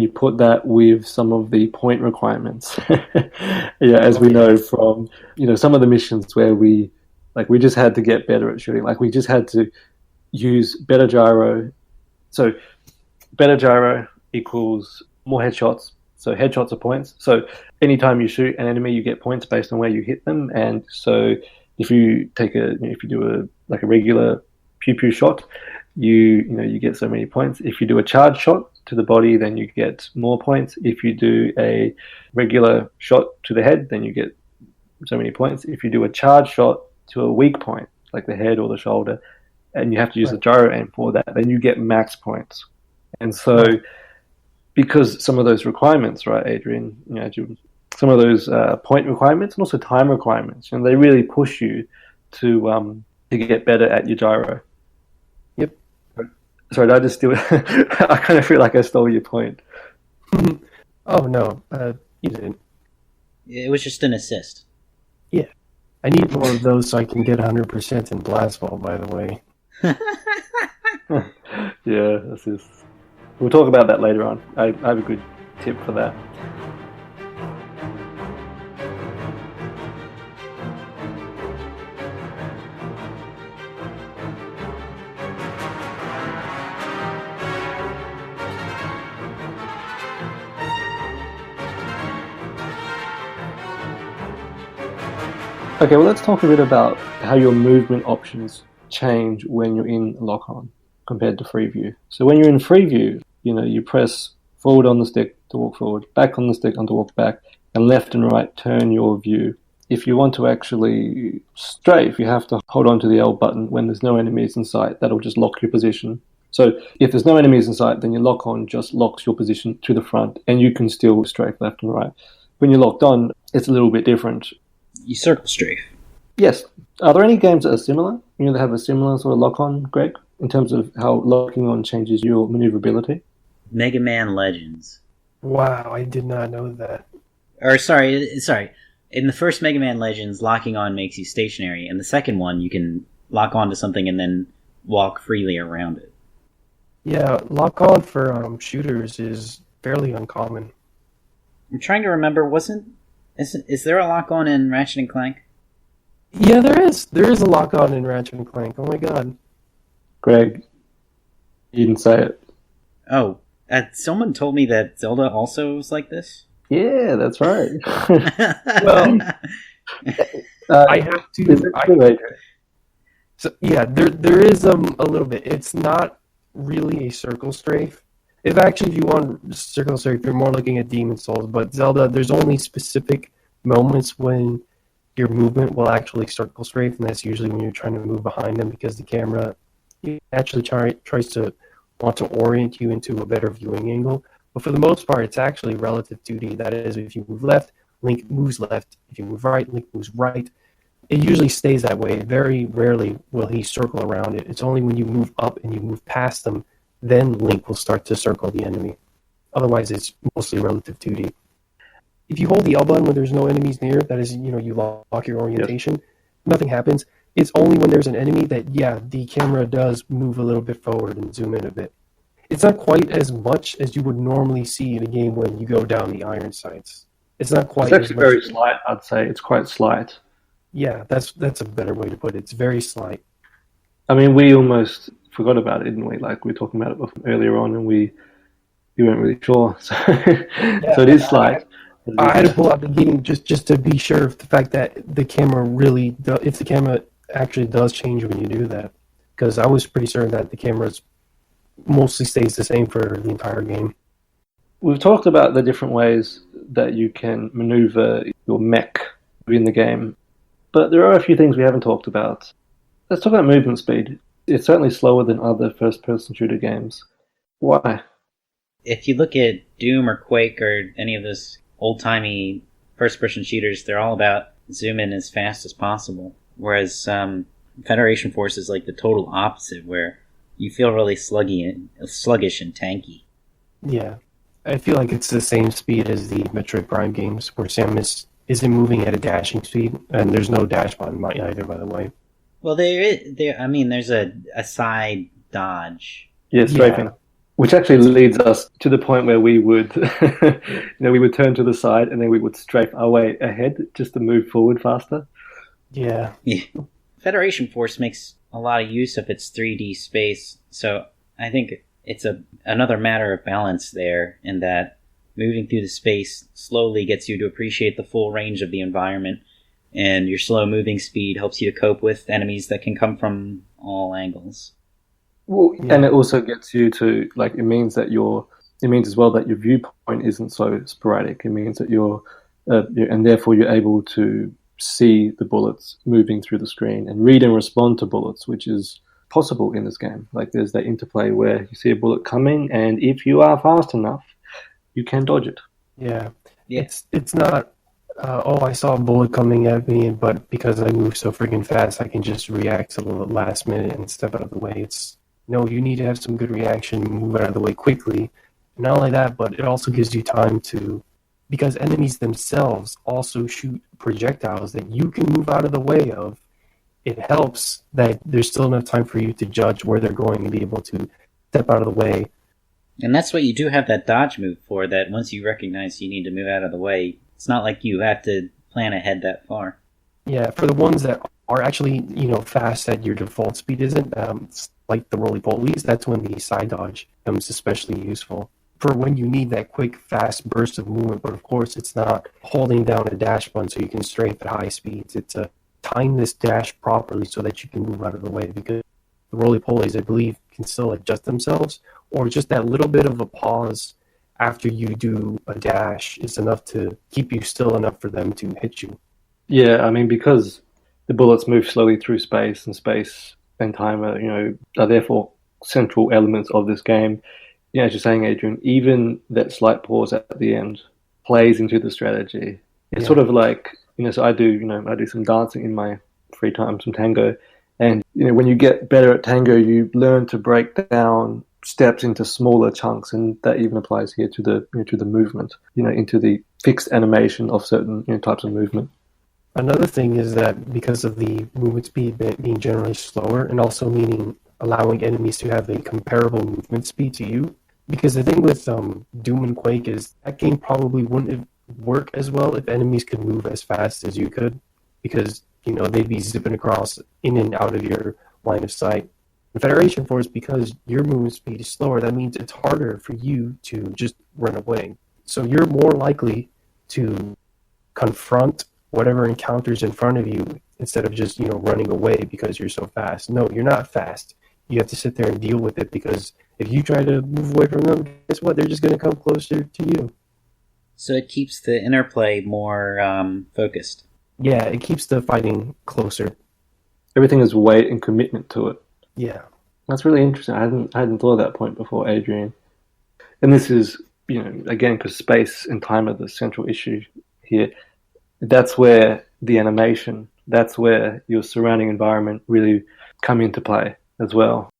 put that with some of the point requirements. As we know from some of the missions where we just had to get better at shooting. Like we just had to use better gyro. So better gyro equals more headshots. So headshots are points. So anytime you shoot an enemy, you get points based on where you hit them. And so if you do a regular pew pew shot, you get so many points. If you do a charge shot to the body, then you get more points. If you do a regular shot to the head, then you get so many points. If you do a charge shot to a weak point, like the head or the shoulder, and you have to use the gyro aim for that, then you get max points. And so, because some of those requirements, right, Adrian, some of those point requirements and also time requirements, they really push you to get better at your gyro. Yep. Sorry, did I just steal it? I kind of feel like I stole your point. Oh, no, you didn't. It was just an assist. Yeah. I need more of those so I can get 100% in Blast Ball, by the way. Yeah, we'll talk about that later on. I have a good tip for that. Okay, well, let's talk a bit about how your movement options change when you're in lock-on compared to free view. So when you're in free view, you press forward on the stick to walk forward, back on the stick to walk back, and left and right turn your view. If you want to actually strafe, you have to hold on to the L button when there's no enemies in sight. That'll just lock your position. So if there's no enemies in sight, then your lock-on just locks your position to the front, and you can still strafe left and right. When you're locked on, it's a little bit different. You circle strafe. Yes. Are there any games that are similar? That have a similar sort of lock-on, Greg, in terms of how locking on changes your maneuverability? Mega Man Legends. Wow, I did not know that. Or sorry. In the first Mega Man Legends, locking on makes you stationary. In the second one, you can lock onto something and then walk freely around it. Yeah, lock on for shooters is fairly uncommon. I'm trying to remember. Is there a lock on in Ratchet and Clank? Yeah, there is. There is a lock on in Ratchet and Clank. Oh my god. Greg, You didn't say it. Oh, someone told me that Zelda also was like this. Yeah, that's right. Well, I have to. So yeah, there is a little bit. It's not really a circle strafe. If you want circle strafe, you're more looking at Demon Souls. But Zelda, there's only specific moments when your movement will actually circle strafe, and that's usually when you're trying to move behind them because the camera actually tries to want to orient you into a better viewing angle. But for the most part, it's actually relative 2D. That is, if you move left, Link moves left. If you move right, Link moves right. It usually stays that way. Very rarely will he circle around it. It's only when you move up and you move past them, then Link will start to circle the enemy. Otherwise, it's mostly relative 2D. If you hold the L button when there's no enemies near, that is, you lock your orientation, nothing happens. It's only when there's an enemy that, the camera does move a little bit forward and zoom in a bit. It's not quite as much as you would normally see in a game when you go down the iron sights. It's not quite. It's actually very slight, I'd say. It's quite slight. Yeah, that's a better way to put it. It's very slight. I mean, we almost forgot about it, didn't we? Like, we were talking about it earlier on, and we weren't really sure. So, so it is slight. I had to pull out the game just to be sure of the fact that the camera if the camera actually does change when you do that. Because I was pretty certain that the camera mostly stays the same for the entire game. We've talked about the different ways that you can maneuver your mech in the game, but there are a few things we haven't talked about. Let's talk about movement speed. It's certainly slower than other first-person shooter games. Why? If you look at Doom or Quake or any of those old-timey first-person shooters, they're all about zoom in as fast as possible. Whereas Federation Force is like the total opposite, where you feel really sluggish and tanky. Yeah. I feel like it's the same speed as the Metroid Prime games, where Samus isn't moving at a dashing speed, and there's no dash button either, by the way. Well, there's a side dodge. Yeah, strafing. Yeah. Which actually leads us to the point where we would, we would turn to the side and then we would strafe our way ahead just to move forward faster. Yeah. Federation Force makes a lot of use of its 3D space, so I think it's another matter of balance there, in that moving through the space slowly gets you to appreciate the full range of the environment, and your slow moving speed helps you to cope with enemies that can come from all angles. Well, yeah. And it also gets you to, it means as well that your viewpoint isn't so sporadic. It means that and therefore you're able to see the bullets moving through the screen and read and respond to bullets, which is possible in this game. Like, there's that interplay where you see a bullet coming, and if you are fast enough, you can dodge it. Yeah. It's not, I saw a bullet coming at me, but because I move so freaking fast, I can just react to the last minute and step out of the way. No, you need to have some good reaction, move out of the way quickly. Not only that, but it also gives you time because enemies themselves also shoot projectiles that you can move out of the way of. It helps that there's still enough time for you to judge where they're going and be able to step out of the way. And that's what you do have that dodge move for, that once you recognize you need to move out of the way, it's not like you have to plan ahead that far. Yeah, for the ones that are actually, fast at your default speed isn't, like the roly-polies, that's when the side dodge becomes especially useful. For when you need that quick, fast burst of movement, but of course it's not holding down a dash button so you can strafe at high speeds. It's a time this dash properly so that you can move out of the way, because the roly-polies, I believe, can still adjust themselves, or just that little bit of a pause after you do a dash is enough to keep you still enough for them to hit you. Yeah, I mean, because the bullets move slowly through space and time are therefore central elements of this game. Yeah, as you're saying, Adrian, even that slight pause at the end plays into the strategy. It's sort of like, so I do some dancing in my free time, some tango, and when you get better at tango, you learn to break down steps into smaller chunks, and that even applies here to the movement, into the fixed animation of certain types of movement. Another thing is that because of the movement speed being generally slower, and also meaning allowing enemies to have a comparable movement speed to you, because the thing with Doom and Quake is that game probably wouldn't work as well if enemies could move as fast as you could, because they'd be zipping across in and out of your line of sight. In Federation Force, because your movement speed is slower, that means it's harder for you to just run away. So you're more likely to confront whatever encounters in front of you instead of just, running away because you're so fast. No, you're not fast. You have to sit there and deal with it, because if you try to move away from them, guess what? They're just going to come closer to you. So it keeps the interplay more focused. Yeah, it keeps the fighting closer. Everything is weight and commitment to it. Yeah. That's really interesting. I hadn't thought of that point before, Adrian. And this is, again, because space and time are the central issue here. That's where the animation, that's where your surrounding environment really come into play as well.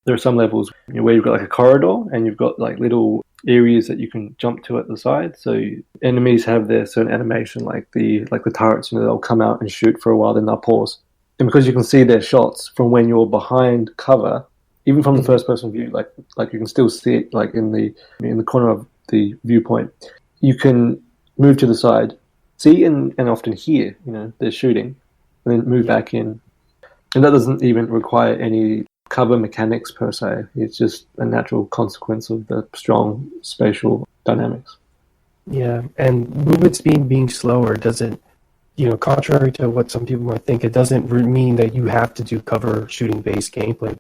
There are some levels where you've got like a corridor and you've got like little areas that you can jump to at the side. So enemies have their certain animation, like the turrets, they'll come out and shoot for a while, then they'll pause. And because you can see their shots from when you're behind cover, even from the first person view, like you can still see it like in the corner of the viewpoint, you can move to the side, see and often hear, they're shooting, and then move back in. And that doesn't even require any cover mechanics per se. It's just a natural consequence of the strong spatial dynamics. Yeah, and movement speed being slower doesn't, contrary to what some people might think, it doesn't mean that you have to do cover shooting based gameplay.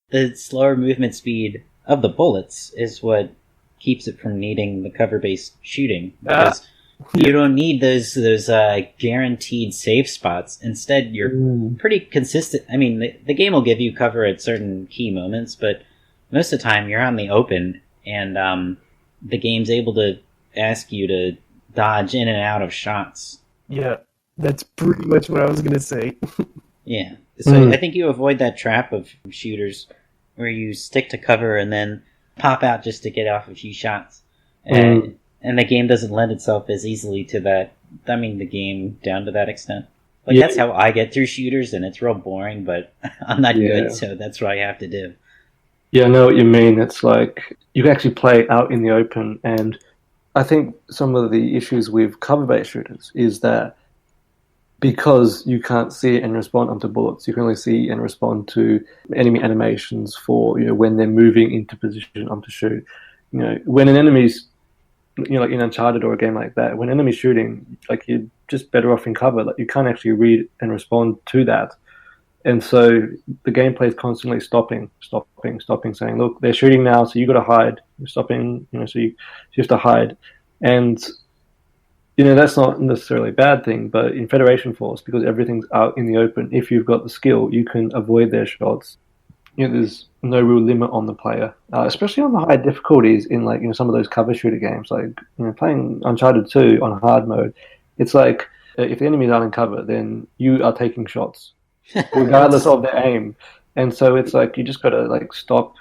The slower movement speed of the bullets is what keeps it from needing the cover based shooting, because you don't need those guaranteed safe spots. Instead, you're pretty consistent. I mean, the game will give you cover at certain key moments, but most of the time you're on the open, and the game's able to ask you to dodge in and out of shots. Yeah, that's pretty much what I was going to say. Yeah. So I think you avoid that trap of shooters where you stick to cover and then pop out just to get off a few shots. And the game doesn't lend itself as easily to that. I mean, the game down to that extent. Like, that's how I get through shooters, and it's real boring, but I'm not good, so that's what I have to do. Yeah, I know what you mean. It's like you can actually play out in the open, and I think some of the issues with cover-based shooters is that because you can't see and respond onto bullets, you can only see and respond to enemy animations for when they're moving into position onto shoot. When an enemy's like in Uncharted or a game like that, when enemies shooting, like you're just better off in cover. Like you can't actually read and respond to that, and so the gameplay is constantly stopping, saying, "Look, they're shooting now, so you got to hide." You're stopping, so you have to hide, and that's not necessarily a bad thing. But in Federation Force, because everything's out in the open, if you've got the skill, you can avoid their shots. There's no real limit on the player, especially on the high difficulties in like some of those cover shooter games, like playing Uncharted 2 on hard mode. It's like if the enemies aren't in cover, then you are taking shots, regardless of their aim. And so it's like you just got to like stop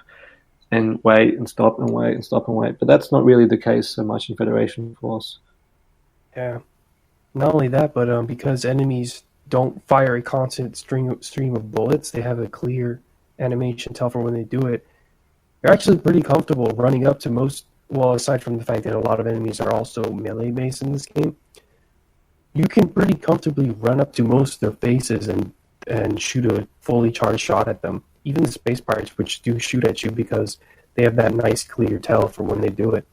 and wait and stop and wait and stop and wait. But that's not really the case so much in Federation Force. Yeah. Not only that, but because enemies don't fire a constant stream of bullets, they have a clear animation tell for when they do it. You're actually pretty comfortable running up to most, well, aside from the fact that a lot of enemies are also melee based in this game, you can pretty comfortably run up to most of their faces and shoot a fully charged shot at them. Even the space pirates, which do shoot at you because they have that nice clear tell for when they do it.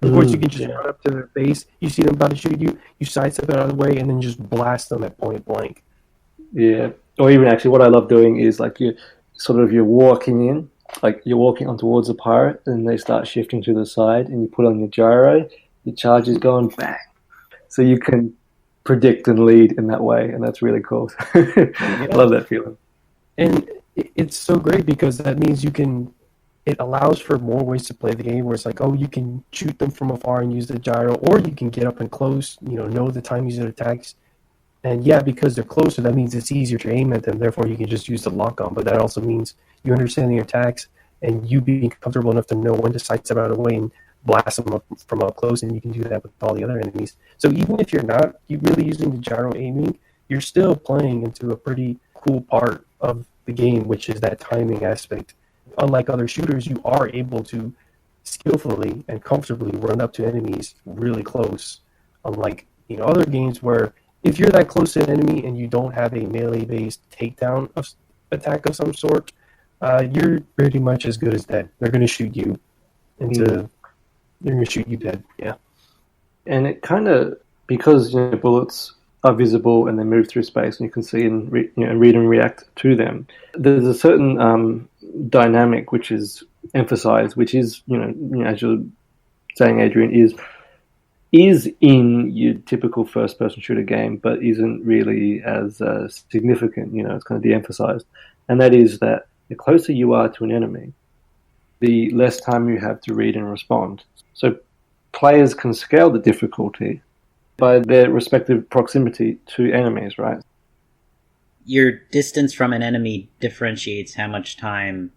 Of course, you can just run up to their face, you see them about to shoot you, you sidestep it out of the way, and then just blast them at point blank. Yeah. Or even actually what I love doing is like you're walking in, like you're walking on towards the pirate, and they start shifting to the side, and you put on your gyro, your charge is going bang. So you can predict and lead in that way, and that's really cool. I love that feeling. And it's so great because that means it allows for more ways to play the game, where it's like, oh, you can shoot them from afar and use the gyro, or you can get up and close, know the time use their attacks. And because they're closer, that means it's easier to aim at them, therefore you can just use the lock-on. But that also means you understand the attacks, and you being comfortable enough to know when to sidestep out of the way and blast them from up close, and you can do that with all the other enemies. So even if you're not really using the gyro aiming, you're still playing into a pretty cool part of the game, which is that timing aspect. Unlike other shooters, you are able to skillfully and comfortably run up to enemies really close. Unlike other games where if you're that close to an enemy and you don't have a melee-based takedown attack of some sort, You're pretty much as good as dead. They're going to shoot you into. They're going to shoot you dead. Yeah. And it kind of, because bullets are visible and they move through space and you can see and read and react to them. There's a certain dynamic which is emphasized, which is as you're saying, Adrian, is in your typical first-person shooter game, but isn't really as significant. It's kind of de-emphasized, and that is that the closer you are to an enemy, the less time you have to read and respond. So players can scale the difficulty by their respective proximity to enemies, right? Your distance from an enemy differentiates how much time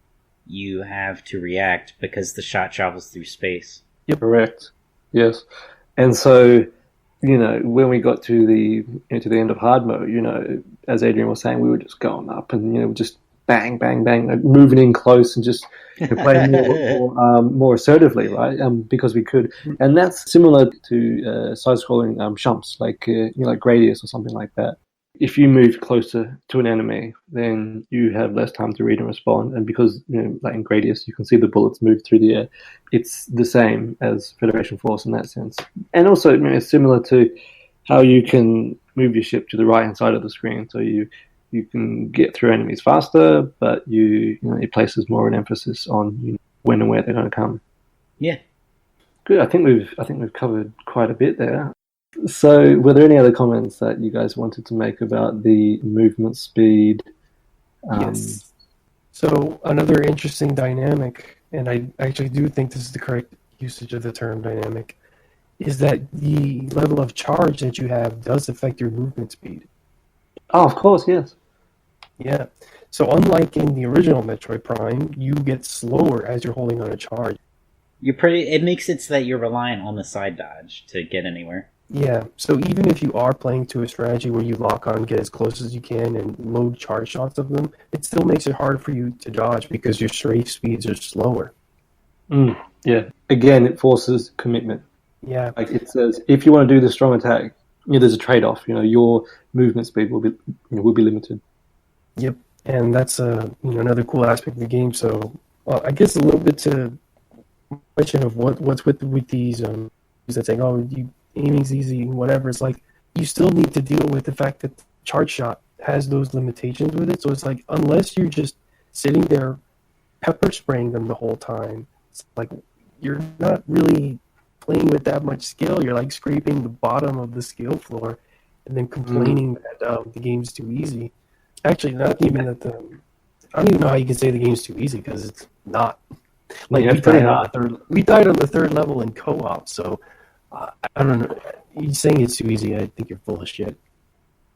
you have to react because the shot travels through space. Yep. Correct. Yes. And so, when we got to the end of hard mode, as Adrian was saying, we were just going up and, just bang, bang, bang, moving in close and just playing more assertively, right? Because we could. And that's similar to side-scrolling shumps, like Gradius or something like that. If you move closer to an enemy, then you have less time to read and respond. And because, like in Gradius, you can see the bullets move through the air, it's the same as Federation Force in that sense. And also, it's similar to how you can move your ship to the right-hand side of the screen. So you can get through enemies faster, but it places more an emphasis on when and where they're going to come. Yeah. Good. I think we've covered quite a bit there. So, were there any other comments that you guys wanted to make about the movement speed? Yes. So, another interesting dynamic, and I actually do think this is the correct usage of the term dynamic, is that the level of charge that you have does affect your movement speed. Oh, of course, yes. Yeah. So, unlike in the original Metroid Prime, you get slower as you're holding on a charge. It makes it so that you're reliant on the side dodge to get anywhere. Yeah, so even if you are playing to a strategy where you lock on, get as close as you can, and load charge shots of them, it still makes it hard for you to dodge because your strafe speeds are slower. Yeah. Again, it forces commitment. Yeah. Like it says, if you want to do the strong attack, there's a trade-off. Your movement speed will be limited. Yep, and that's another cool aspect of the game. So, I guess a little bit to question of what's with these that saying, oh, aiming's easy, whatever. It's like you still need to deal with the fact that the charge shot has those limitations with it. So it's like unless you're just sitting there pepper spraying them the whole time, it's like you're not really playing with that much skill. You're like scraping the bottom of the skill floor and then complaining that the game's too easy. Actually, not even that I don't even know how you can say the game's too easy because it's not. Like we died on the third level in co-op, so I don't know. You saying it's too easy, I think you're full of shit.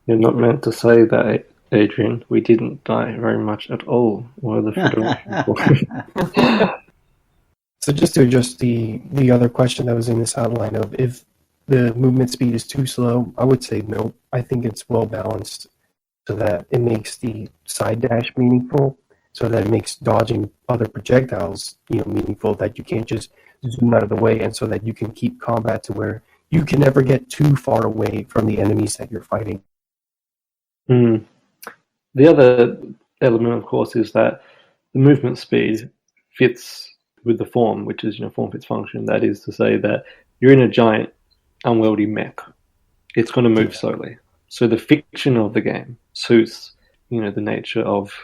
You're not meant to say that, Adrian. We didn't die very much at all while the Federation. So just to address the other question that was in this outline of if the movement speed is too slow, I would say no. I think it's well balanced so that it makes the side dash meaningful, so that it makes dodging other projectiles, meaningful, that you can't just zoom out of the way, and so that you can keep combat to where you can never get too far away from the enemies that you're fighting. The other element, of course, is that the movement speed fits with the form, which is form fits function. That is to say that you're in a giant, unwieldy mech. It's going to move slowly. So the fiction of the game suits, the nature of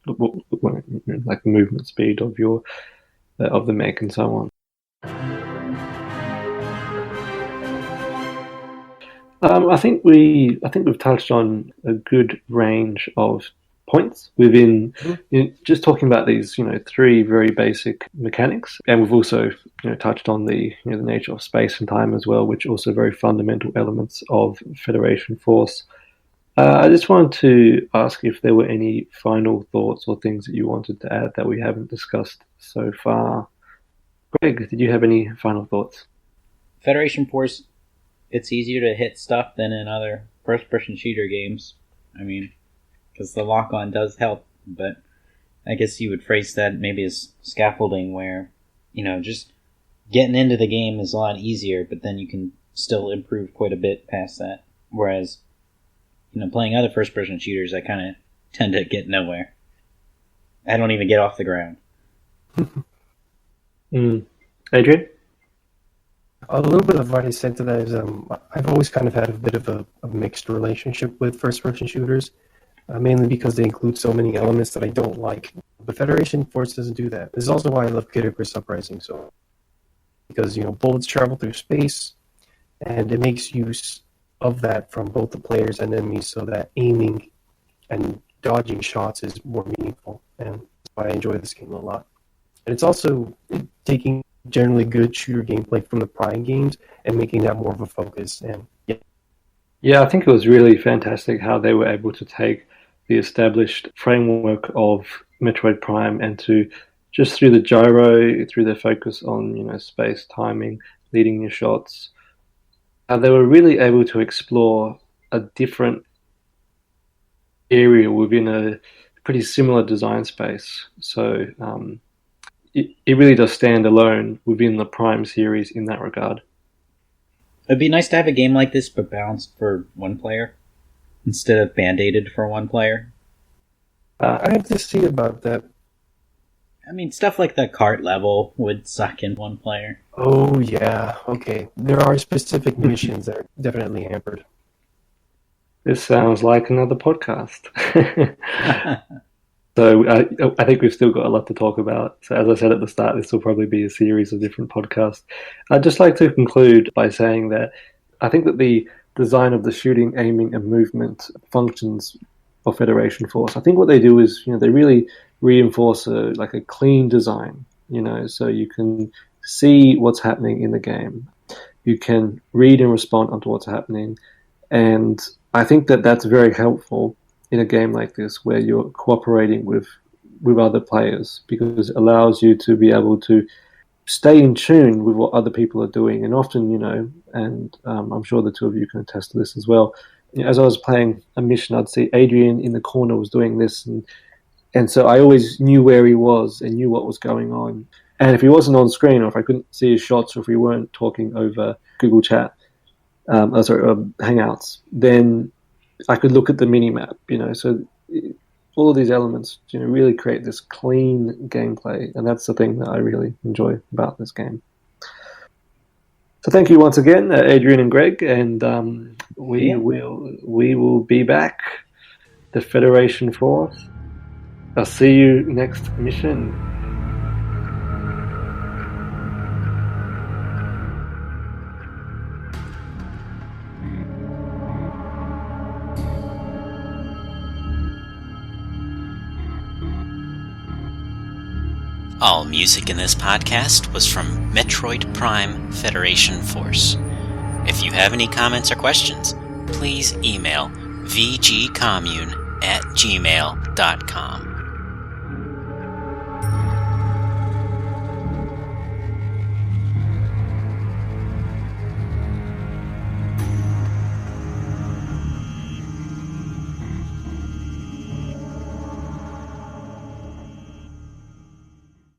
like the movement speed of of the mech and so on. I think we've touched on a good range of points within just talking about these three very basic mechanics, and we've also touched on the the nature of space and time as well, which are also very fundamental elements of Federation Force. I just wanted to ask if there were any final thoughts or things that you wanted to add that we haven't discussed so far. Greg, did you have any final thoughts? Federation Force, it's easier to hit stuff than in other first-person shooter games. I mean, because the lock-on does help, but I guess you would phrase that maybe as scaffolding where, just getting into the game is a lot easier, but then you can still improve quite a bit past that. Whereas, playing other first-person shooters, I kind of tend to get nowhere. I don't even get off the ground. Adrian? A little bit of what I said to that is I've always kind of had a bit of a mixed relationship with first-person shooters, mainly because they include so many elements that I don't like. But Federation Force doesn't do that. This is also why I love Kid Icarus Uprising so, because bullets travel through space, and it makes use of that from both the players and enemies, so that aiming and dodging shots is more meaningful, and that's why I enjoy this game a lot. And it's also taking generally good shooter gameplay from the Prime games and making that more of a focus. And yeah, I think it was really fantastic how they were able to take the established framework of Metroid Prime and to just through the gyro, through their focus on space timing, leading your shots, they were really able to explore a different area within a pretty similar design space. So it really does stand alone within the Prime series in that regard. It'd be nice to have a game like this, but balanced for one player instead of band-aided for one player. I have to see about that. I mean, stuff like the cart level would suck in one player. Oh, yeah. Okay. There are specific missions that are definitely hampered. This sounds like another podcast. So I think we've still got a lot to talk about. So as I said at the start, this will probably be a series of different podcasts. I'd just like to conclude by saying that I think that the design of the shooting, aiming, and movement functions of Federation Force, I think what they do is, they really reinforce a clean design, so you can see what's happening in the game. You can read and respond onto what's happening. And I think that that's very helpful in a game like this where you're cooperating with other players, because it allows you to be able to stay in tune with what other people are doing. And often, and I'm sure the two of you can attest to this as well, as I was playing a mission, I'd see Adrian in the corner was doing this, and so I always knew where he was and knew what was going on. And if he wasn't on screen, or if I couldn't see his shots, or if we weren't talking over Google Chat, Hangouts, then I could look at the mini-map, so all of these elements, really create this clean gameplay, and that's the thing that I really enjoy about this game. So thank you once again, Adrian and Greg, and we will be back, the Federation Force. I'll see you next mission. All music in this podcast was from Metroid Prime Federation Force. If you have any comments or questions, please email vgcommune@gmail.com.